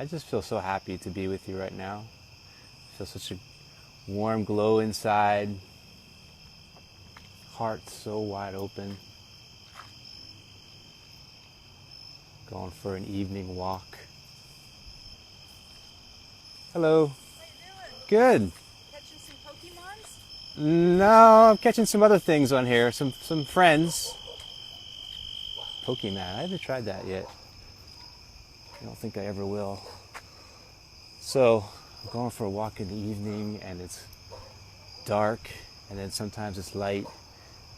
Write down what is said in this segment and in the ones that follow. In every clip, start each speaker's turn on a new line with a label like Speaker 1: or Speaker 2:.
Speaker 1: I just feel so happy to be with you right now. I feel such a warm glow inside, heart so wide open. Going for an evening walk. Hello.
Speaker 2: How you doing?
Speaker 1: Good.
Speaker 2: Catching some Pokemons?
Speaker 1: No, I'm catching some other things on here. Some friends. Pokemon. I haven't tried that yet. I don't think I ever will. So I'm going for a walk in the evening, and it's dark, and then sometimes it's light,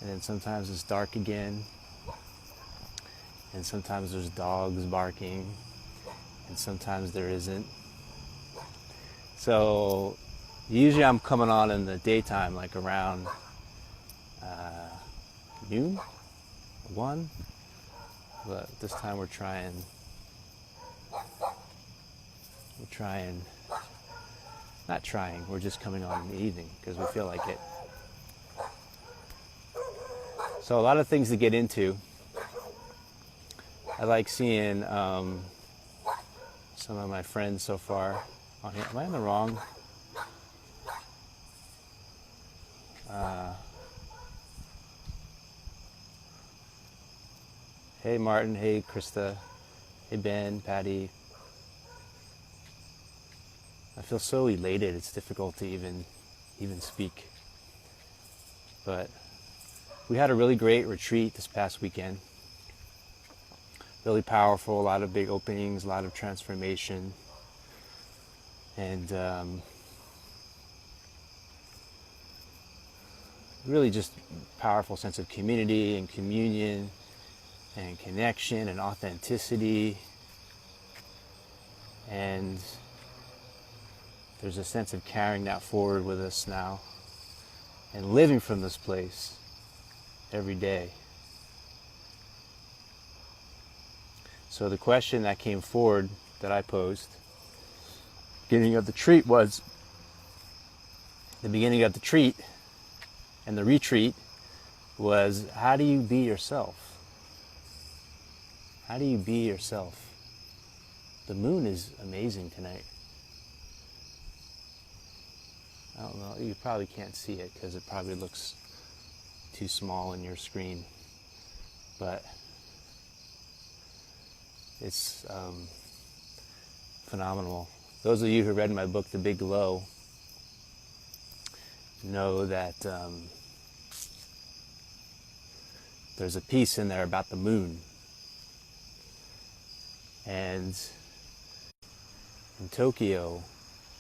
Speaker 1: and then sometimes it's dark again, and sometimes there's dogs barking, and sometimes there isn't. So usually I'm coming on in the daytime, like around noon, 1, but this time we're just coming on in the evening because we feel like it. So a lot of things to get into. I like seeing some of my friends so far on here. Am I in the wrong? Hey Martin, hey Krista, hey Ben, Patty. I feel so elated, it's difficult to even speak. But we had a really great retreat this past weekend. Really powerful, a lot of big openings, a lot of transformation. And really just powerful sense of community and communion and connection and authenticity. And there's a sense of carrying that forward with us now and living from this place every day. So the question that came forward that I posed, beginning of the retreat and the retreat was, how do you be yourself? How do you be yourself? The moon is amazing tonight. I don't know, you probably can't see it because it probably looks too small on your screen, but it's phenomenal. Those of you who read my book, The Big Glow, know that there's a piece in there about the moon. And in Tokyo,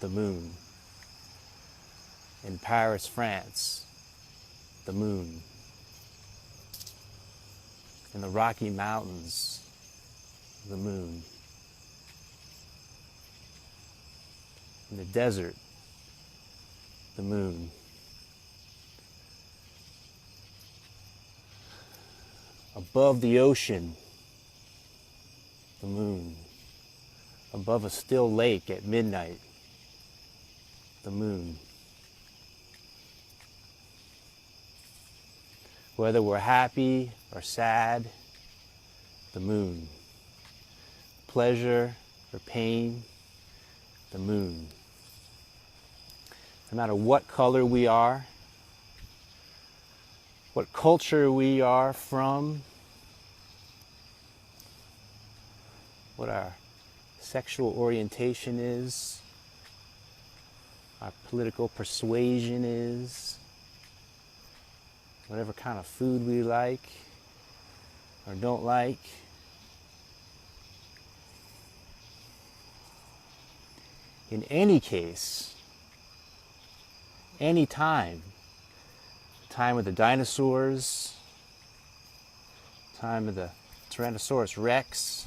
Speaker 1: the moon. In Paris, France, the moon. In the Rocky Mountains, the moon. In the desert, the moon. Above the ocean, the moon. Above a still lake at midnight, the moon. Whether we're happy or sad, the moon. Pleasure or pain, the moon. No matter what color we are, what culture we are from, what our sexual orientation is, our political persuasion is, whatever kind of food we like or don't like. In any case, any time, time of the dinosaurs, time of the Tyrannosaurus Rex,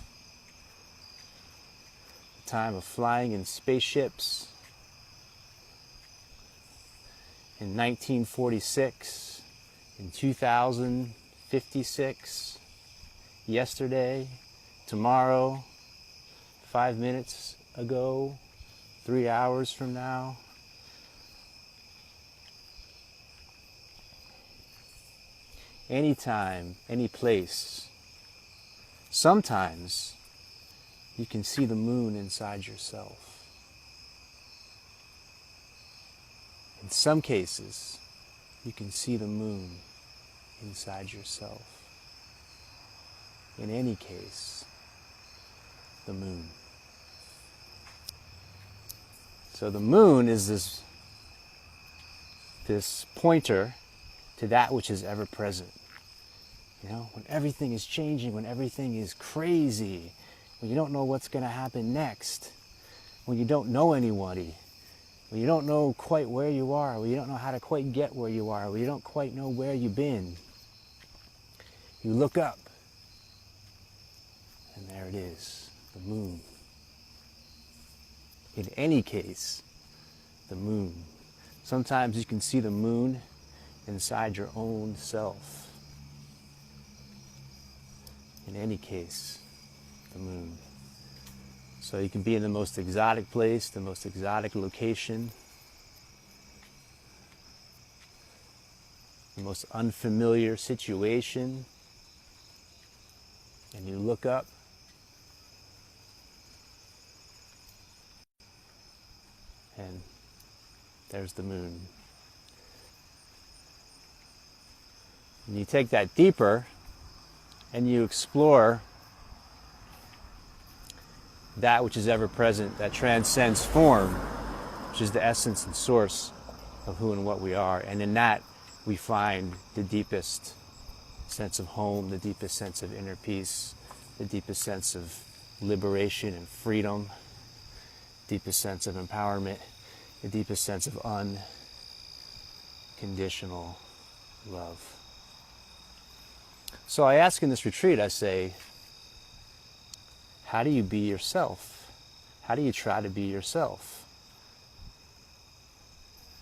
Speaker 1: time of flying in spaceships, in 1946, in 2056, yesterday, tomorrow, 5 minutes ago, 3 hours from now. Anytime, any place. Sometimes you can see the moon inside yourself. In some cases, you can see the moon inside yourself. In any case, the moon. So the moon is this pointer to that which is ever present. You know, when everything is changing, when everything is crazy, when you don't know what's going to happen next, when you don't know anybody, when you don't know quite where you are, when you don't know how to quite get where you are, when you don't quite know where you've been, you look up, and there it is, the moon. In any case, the moon. Sometimes you can see the moon inside your own self. In any case, the moon. So you can be in the most exotic place, the most exotic location, the most unfamiliar situation, and you look up, and there's the moon. And you take that deeper, and you explore that which is ever present, that transcends form, which is the essence and source of who and what we are. And in that, we find the deepest sense of home, the deepest sense of inner peace, the deepest sense of liberation and freedom, deepest sense of empowerment, the deepest sense of unconditional love. So I ask in this retreat, I say, how do you be yourself? How do you try to be yourself?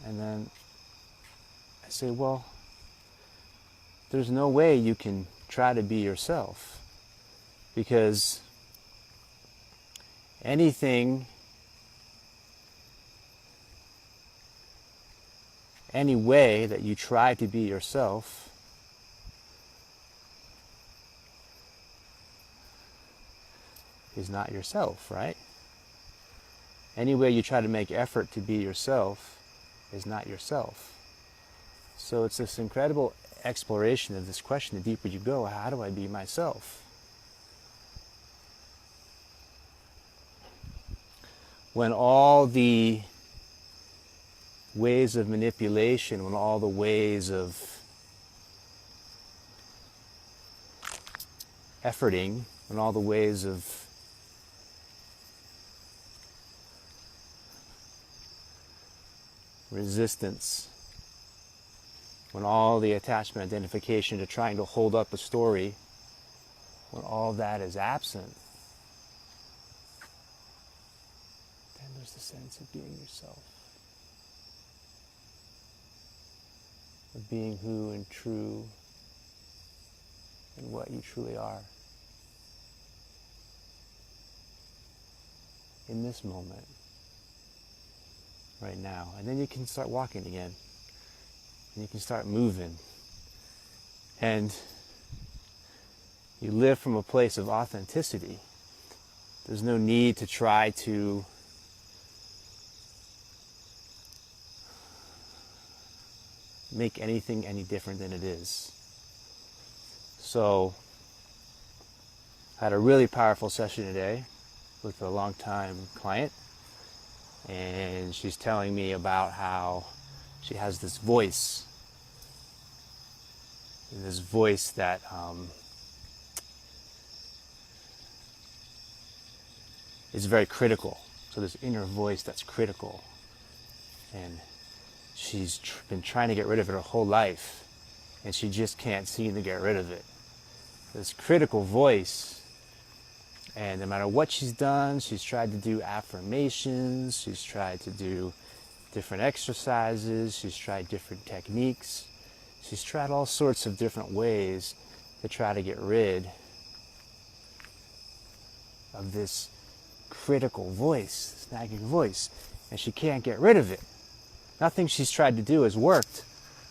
Speaker 1: And then I say, well, there's no way you can try to be yourself, because anything, any way that you try to be yourself is not yourself, right? Any way you try to make effort to be yourself is not yourself. So it's this incredible exploration of this question. The deeper you go, how do I be myself? When all the ways of manipulation, when all the ways of efforting, when all the ways of resistance, when all the attachment identification to trying to hold up a story, when all that is absent, then there's the sense of being yourself, of being who and true and what you truly are in this moment, right now. And then you can start walking again, and you can start moving, and you live from a place of authenticity. There's no need to try to make anything any different than it is. So I had a really powerful session today with a longtime client, and she's telling me about how she has this voice that is very critical. So this inner voice that's critical, and she's been trying to get rid of it her whole life, and she just can't seem to get rid of it. This critical voice. And no matter what she's done, she's tried to do affirmations, she's tried to do different exercises, she's tried different techniques, she's tried all sorts of different ways to try to get rid of this critical voice, this nagging voice, and she can't get rid of it. Nothing she's tried to do has worked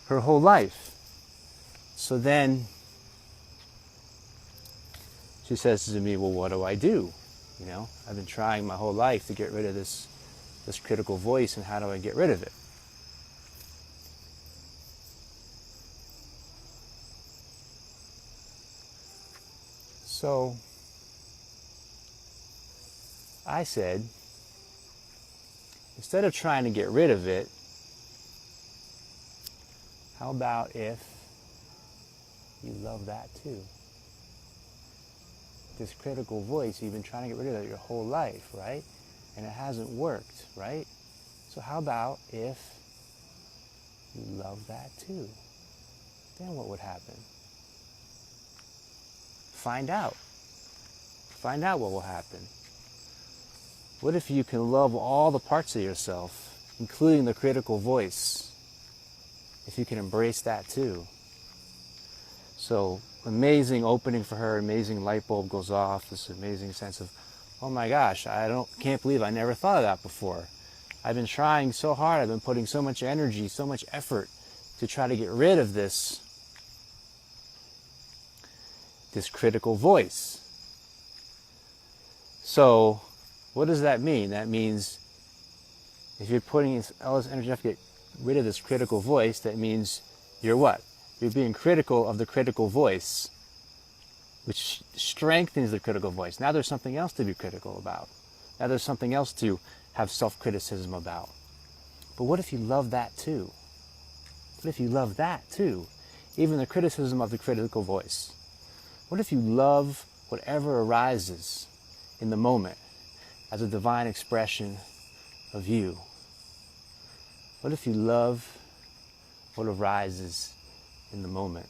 Speaker 1: her whole life. So then she says to me, well, what do I do? You know, I've been trying my whole life to get rid of this critical voice, and how do I get rid of it? So I said, instead of trying to get rid of it, how about if you love that too? This critical voice, you've been trying to get rid of it your whole life, right? And it hasn't worked, right? So how about if you love that too? Then what would happen? Find out. Find out what will happen. What if you can love all the parts of yourself, including the critical voice? If you can embrace that too. So, amazing opening for her, amazing light bulb goes off, this amazing sense of, oh my gosh, can't believe I never thought of that before. I've been trying so hard, I've been putting so much energy, so much effort to try to get rid of this critical voice. So, what does that mean? That means if you're putting all this energy to get rid of this critical voice, that means you're what? You're being critical of the critical voice, which strengthens the critical voice. Now there's something else to be critical about. Now there's something else to have self-criticism about. But what if you love that too? What if you love that too? Even the criticism of the critical voice. What if you love whatever arises in the moment as a divine expression of you? What if you love what arises in the moment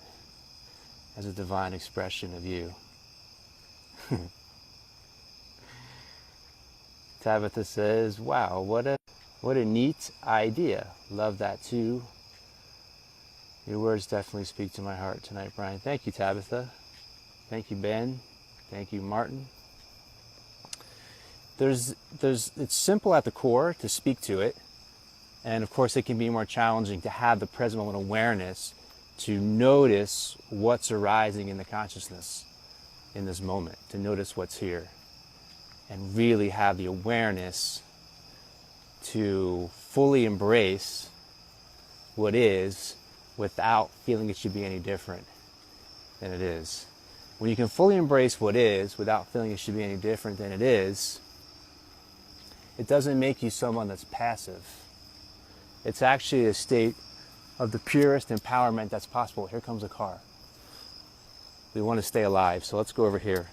Speaker 1: as a divine expression of you? Tabitha says, wow, what a neat idea. Love that too. Your words definitely speak to my heart tonight, Brian. Thank you, Tabitha. Thank you, Ben. Thank you, Martin. It's simple at the core to speak to it. And of course, it can be more challenging to have the present moment awareness to notice what's arising in the consciousness in this moment, to notice what's here, and really have the awareness to fully embrace what is without feeling it should be any different than it is. When you can fully embrace what is without feeling it should be any different than it is, it doesn't make you someone that's passive. It's actually a state of the purest empowerment that's possible. Here comes a car. We want to stay alive, so let's go over here.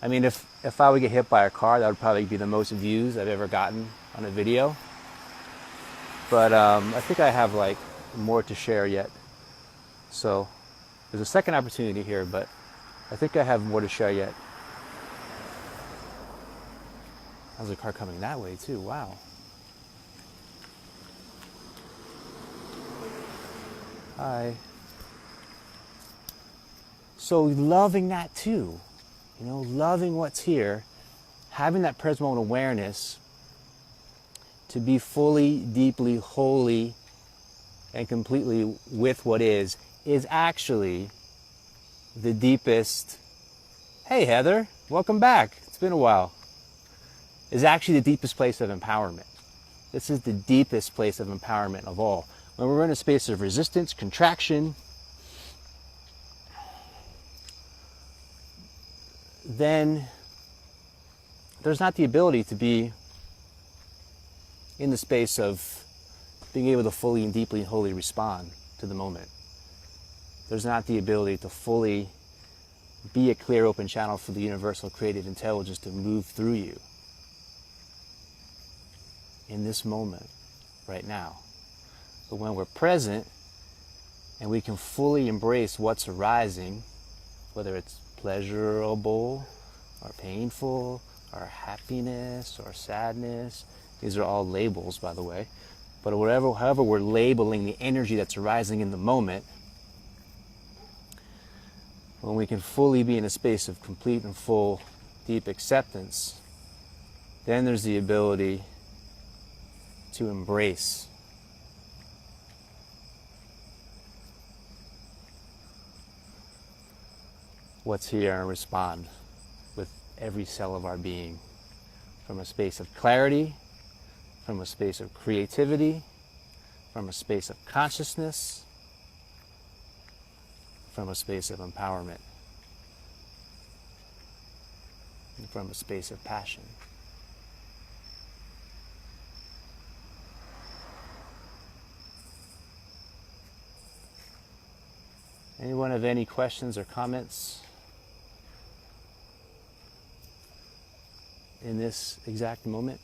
Speaker 1: I mean, if I would get hit by a car, that would probably be the most views I've ever gotten on a video. But I think I have like more to share yet. So there's a second opportunity here, but I think I have more to share yet. How's the car coming that way too? Wow. Hi. So loving that too, loving what's here, having that present moment awareness to be fully, deeply, wholly, and completely with what is actually the deepest, hey Heather, welcome back, it's been a while, is actually the deepest place of empowerment. This is the deepest place of empowerment of all. When we're in a space of resistance, contraction, then there's not the ability to be in the space of being able to fully and deeply and wholly respond to the moment. There's not the ability to fully be a clear, open channel for the universal creative intelligence to move through you in this moment, right now. But when we're present and we can fully embrace what's arising, whether it's pleasurable or painful or happiness or sadness, these are all labels, by the way, but however we're labeling the energy that's arising in the moment, when we can fully be in a space of complete and full deep acceptance, then there's the ability to embrace what's here and respond with every cell of our being, from a space of clarity, from a space of creativity, from a space of consciousness, from a space of empowerment, and from a space of passion. Anyone have any questions or comments in this exact moment?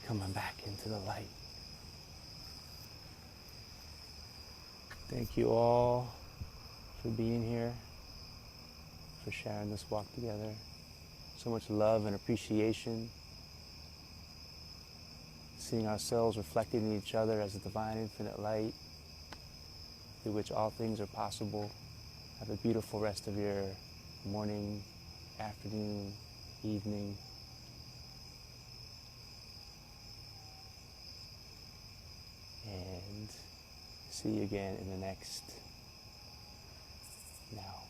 Speaker 1: Coming back into the light. Thank you all for being here, for sharing this walk together. So much love and appreciation. Seeing ourselves reflected in each other as a divine infinite light through which all things are possible. Have a beautiful rest of your morning, afternoon, evening. And see you again in the next now.